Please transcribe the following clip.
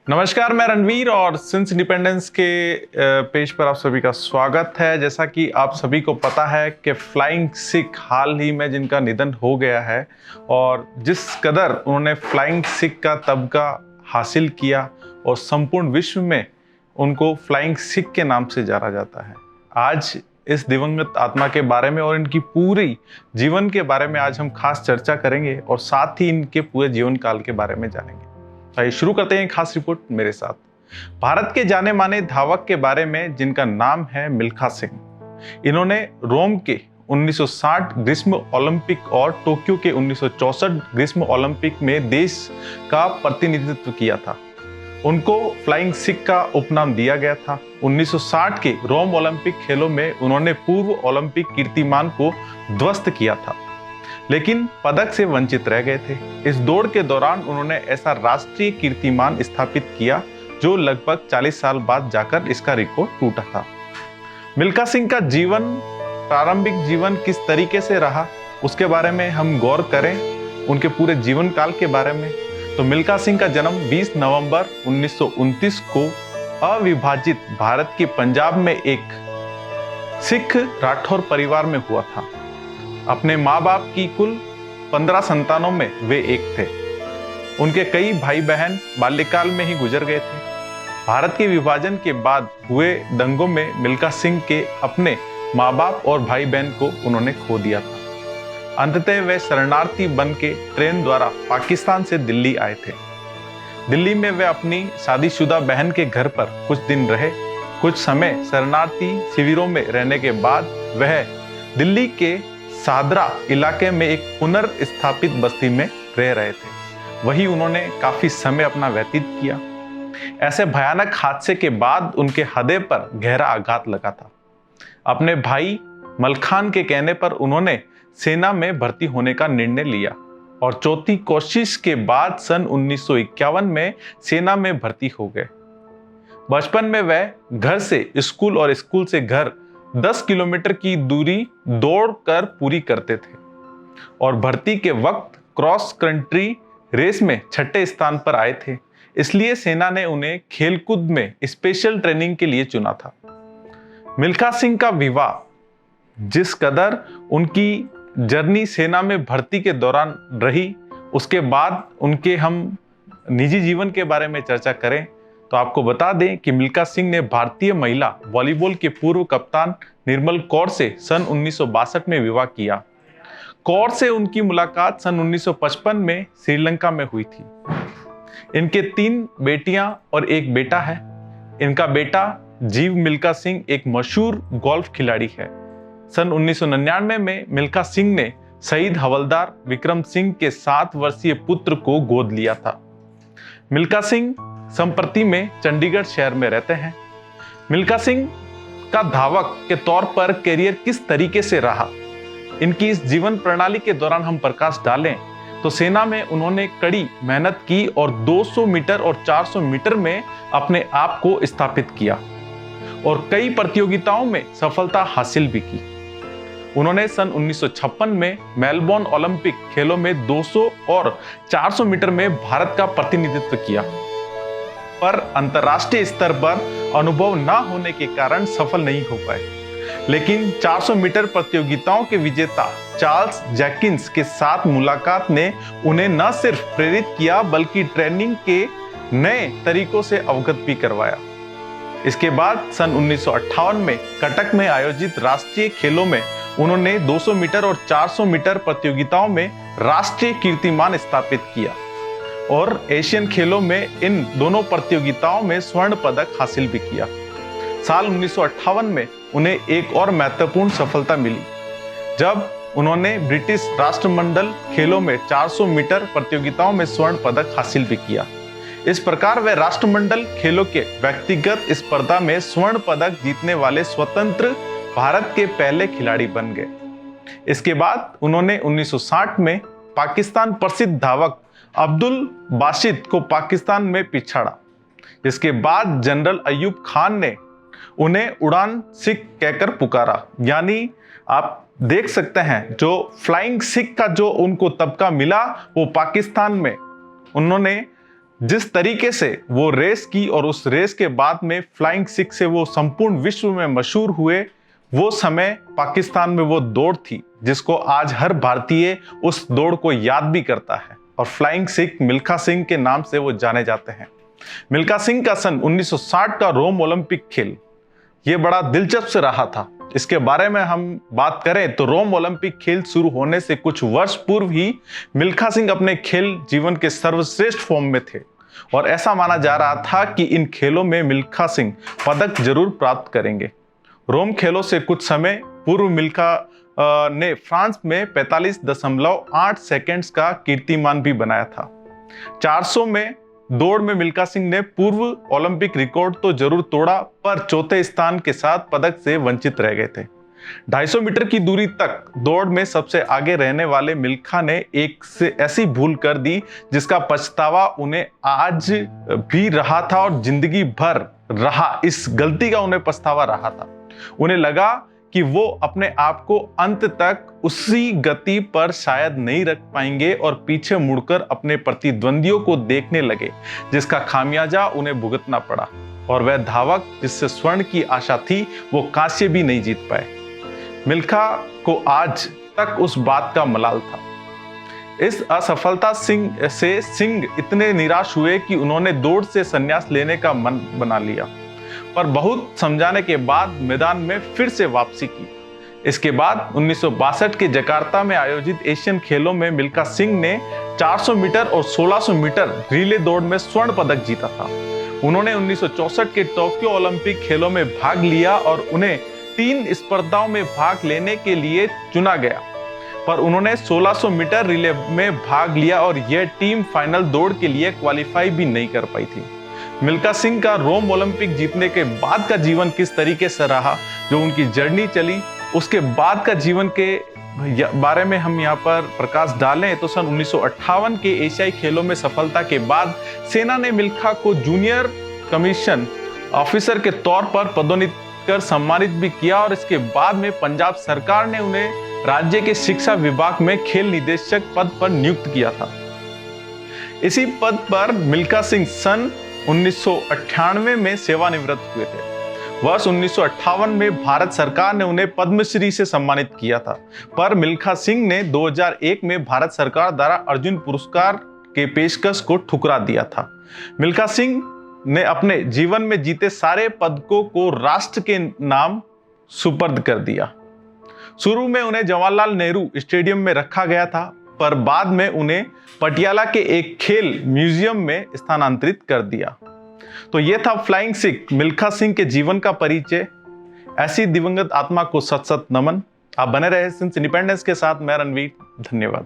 नमस्कार, मैं रणवीर और सिंस इंडिपेंडेंस के पेज पर आप सभी का स्वागत है। जैसा कि आप सभी को पता है कि फ्लाइंग सिख हाल ही में जिनका निधन हो गया है और जिस कदर उन्होंने फ्लाइंग सिख का तमगा हासिल किया और संपूर्ण विश्व में उनको फ्लाइंग सिख के नाम से जाना जाता है। आज इस दिवंगत आत्मा के बारे में और इनकी पूरी जीवन के बारे में आज हम खास चर्चा करेंगे और साथ ही इनके पूरे जीवन काल के बारे में जानेंगे। आइए शुरू करते हैं खास रिपोर्ट मेरे साथ। भारत के जाने माने धावक के बारे में जिनका नाम है मिल्खा सिंह। इन्होंने रोम के 1960 ग्रीष्म ओलंपिक और टोक्यो के 1964 ग्रीष्म ओलंपिक में देश का प्रतिनिधित्व किया था। उनको फ्लाइंग सिख का उपनाम दिया गया था। 1960 के रोम ओलंपिक खेलों में उन्होंने पूर्व ओलंपिक कीर्तिमान को ध्वस्त किया था, लेकिन पदक से वंचित रह गए थे। इस दौड़ के दौरान उन्होंने ऐसा राष्ट्रीय कीर्तिमान स्थापित किया जो लगभग 40 साल बाद जाकर इसका रिकॉर्ड टूटा था। मिल्खा सिंह का प्रारंभिक जीवन किस तरीके से रहा उसके बारे में हम गौर करें, उनके पूरे जीवन काल के बारे में। तो मिल्खा सिंह का जन्म 20 नवंबर 1929 को अविभाजित भारत के पंजाब में एक सिख राठौर परिवार में हुआ था। अपने माँ बाप की कुल 15 संतानों में वे एक थे। उनके कई भाई बहन बाल्यकाल में ही गुजर गए थे। भारत के विभाजन के बाद हुए दंगों में मिल्खा सिंह के अपने माँ बाप और भाई बहन को उन्होंने खो दिया था। अंततः वे शरणार्थी बन के ट्रेन द्वारा पाकिस्तान से दिल्ली आए थे। दिल्ली में वे अपनी शादीशुदा बहन के घर पर कुछ दिन रहे। कुछ समय शरणार्थी शिविरों में रहने के बाद वह दिल्ली के सादरा इलाके में एक पुनर्स्थापित बस्ती में रह रहे थे। वहीं उन्होंने काफी समय अपना व्यतीत किया। ऐसे भयानक हादसे के बाद उनके हृदय पर गहरा आघात लगा था। अपने भाई मलखान के कहने पर उन्होंने सेना में भर्ती होने का निर्णय लिया और चौथी कोशिश के बाद सन 1951 में सेना में भर्ती हो गए। बचपन में वह घर से स्कूल और स्कूल से घर 10 किलोमीटर की दूरी दौड़कर पूरी करते थे और भर्ती के वक्त क्रॉस कंट्री रेस में 6ठे स्थान पर आए थे। इसलिए सेना ने उन्हें खेलकूद में स्पेशल ट्रेनिंग के लिए चुना था। मिल्खा सिंह का विवाह, जिस कदर उनकी जर्नी सेना में भर्ती के दौरान रही, उसके बाद उनके हम निजी जीवन के बारे में चर्चा करें तो आपको बता दें कि मिल्खा सिंह ने भारतीय महिला वॉलीबॉल के पूर्व कप्तान निर्मल कौर से सन 1962 में विवाह किया। कौर से उनकी मुलाकात सन 1955 में श्रीलंका में हुई थी। इनके 3 बेटियां और एक बेटा है। इनका बेटा जीव मिल्खा सिंह एक मशहूर गोल्फ खिलाड़ी है। सन 1999 में मिल्खा सिंह ने शहीद हवलदार विक्रम सिंह के 7 वर्षीय पुत्र को गोद लिया था। मिल्खा सिंह संप्रति में चंडीगढ़ शहर में रहते हैं। मिल्खा सिंह का धावक के तौर पर करियर किस तरीके से रहा, इनकी इस जीवन प्रणाली के दौरान हम प्रकाश डालें तो सेना में उन्होंने कड़ी मेहनत की और 200 मीटर और 400 मीटर में अपने आप को स्थापित किया और कई प्रतियोगिताओं में सफलता हासिल भी की। उन्होंने सन 1956 में मेलबोर्न ओलंपिक खेलों में 200 और 400 मीटर में भारत का प्रतिनिधित्व किया, पर अंतर्राष्ट्रीय स्तर पर अनुभव न होने के कारण सफल नहीं हो पाए। लेकिन 400 मीटर प्रतियोगिताओं के विजेता चार्ल्स जैकिंस के साथ मुलाकात ने उन्हें न सिर्फ प्रेरित किया बल्कि ट्रेनिंग के नए तरीकों से अवगत भी करवाया। इसके बाद सन 1958 में कटक में आयोजित राष्ट्रीय खेलों में उन्होंने 200 मीटर और 400 मीटर प्रतियोगिताओं में राष्ट्रीय कीर्तिमान स्थापित किया और एशियन खेलों में इन दोनों प्रतियोगिताओं में स्वर्ण पदक हासिल भी किया। साल 1958 में उन्हें एक और महत्वपूर्ण सफलता मिली जब उन्होंने ब्रिटिश राष्ट्रमंडल खेलों में 400 मीटर प्रतियोगिताओं में स्वर्ण पदक हासिल भी किया। इस प्रकार वे राष्ट्रमंडल खेलों के व्यक्तिगत स्पर्धा में स्वर्ण पदक जीतने वाले स्वतंत्र भारत के पहले खिलाड़ी बन गए। इसके बाद उन्होंने 1960 में पाकिस्तान प्रसिद्ध धावक अब्दुल बासित को पाकिस्तान में पिछाड़ा। इसके बाद जनरल अयूब खान ने उन्हें उड़ान सिख कहकर पुकारा। यानी आप देख सकते हैं जो फ्लाइंग सिख का जो उनको तबका मिला वो पाकिस्तान में उन्होंने जिस तरीके से वो रेस की और उस रेस के बाद में फ्लाइंग सिख से वो संपूर्ण विश्व में मशहूर हुए, वो समय पाकिस्तान में वो दौड़ थी जिसको आज हर भारतीय उस दौड़ को याद भी करता है और फ्लाइंग सिख मिल्खा सिंह के नाम से वो जाने जाते हैं। मिल्खा सिंह का सन 1960 का रोम ओलंपिक खेल ये बड़ा दिलचस्प रहा था। इसके बारे में हम बात करें तो रोम ओलंपिक खेल शुरू होने से कुछ वर्ष पूर्व ही मिल्खा सिंह अपने खेल जीवन के सर्वश्रेष्ठ फॉर्म में थे और ऐसा माना जा रहा था कि इन खेलों में मिल्खा सिंह पदक जरूर प्राप्त करेंगे। रोम खेलों से कुछ समय पूर्व मिल्खा ने फ्रांस में 45.8 सेकंड्स का कीर्तिमान भी बनाया था। 400 में दौड़ में मिल्खा सिंह ने पूर्व ओलंपिक रिकॉर्ड तो जरूर तोड़ा, पर चौथे स्थान के साथ पदक से वंचित रह गए थे। 250 मीटर की दूरी तक दौड़ में सबसे आगे रहने वाले मिल्खा ने एक से ऐसी भूल कर दी जिसका पछतावा उन्हें आज भी रहा था और जिंदगी भर रहा। इस गलती का उन्हें पछतावा रहा था। उन्हें लगा कि वो अपने आप को अंत तक उसी गति पर शायद नहीं रख पाएंगे और पीछे मुड़कर अपने प्रतिद्वंदियों को देखने लगे, जिसका खामियाजा उन्हें भुगतना पड़ा और वह धावक जिससे स्वर्ण की आशा थी वो कांस्य भी नहीं जीत पाए। मिल्खा को आज तक उस बात का मलाल था। इस असफलता से सिंह इतने निराश हुए कि उन्होंने दौड़ से संन्यास लेने का मन बना लिया, पर बहुत समझाने के बाद मैदान में फिर से वापसी की। इसके बाद 1962 के जकार्ता में आयोजित एशियन खेलों में मिल्खा सिंह ने 400 मीटर और 1600 मीटर रिले दौड़ में स्वर्ण पदक जीता था। उन्होंने 1964 के टोक्यो ओलंपिक खेलों में भाग लिया और उन्हें 3 स्पर्धाओं में भाग लेने के लिए चुना गया, पर उन्होंने 1600 मीटर रिले में भाग लिया और यह टीम फाइनल दौड़ के लिए क्वालिफाई भी नहीं कर पाई थी। मिल्खा सिंह का रोम ओलंपिक जीतने के बाद का जीवन किस तरीके से रहा, जो उनकी जर्नी चली, उसके बाद का जीवन के बारे में हम यहाँ पर प्रकाश डालें तो सन 1958 के एशियाई खेलों में सफलता के बाद सेना ने मिल्खा को जूनियर कमीशन ऑफिसर के तौर पर पदोन्नत कर सम्मानित भी किया और इसके बाद में पंजाब सरकार ने उन्हें राज्य के शिक्षा विभाग में खेल निदेशक पद पर नियुक्त किया था। इसी पद पर मिल्खा सिंह सन 1998 में सेवानिवृत्त हुए थे। वर्ष 1958 में भारत सरकार ने उन्हें पद्मश्री से सम्मानित किया था, पर मिल्खा सिंह ने 2001 में भारत सरकार द्वारा अर्जुन पुरस्कार के पेशकश को ठुकरा दिया था। मिल्खा सिंह ने अपने जीवन में जीते सारे पदकों को राष्ट्र के नाम सुपर्द कर दिया। शुरू में उन्हें जवाहरलाल नेहरू स्टेडियम में रखा गया था, पर बाद में उन्हें पटियाला के एक खेल म्यूजियम में स्थानांतरित कर दिया। तो यह था फ्लाइंग सिख मिल्खा सिंह के जीवन का परिचय। ऐसी दिवंगत आत्मा को सत सत नमन। आप बने रहे सिंस इंडिपेंडेंस के साथ। मैं रणवीर, धन्यवाद।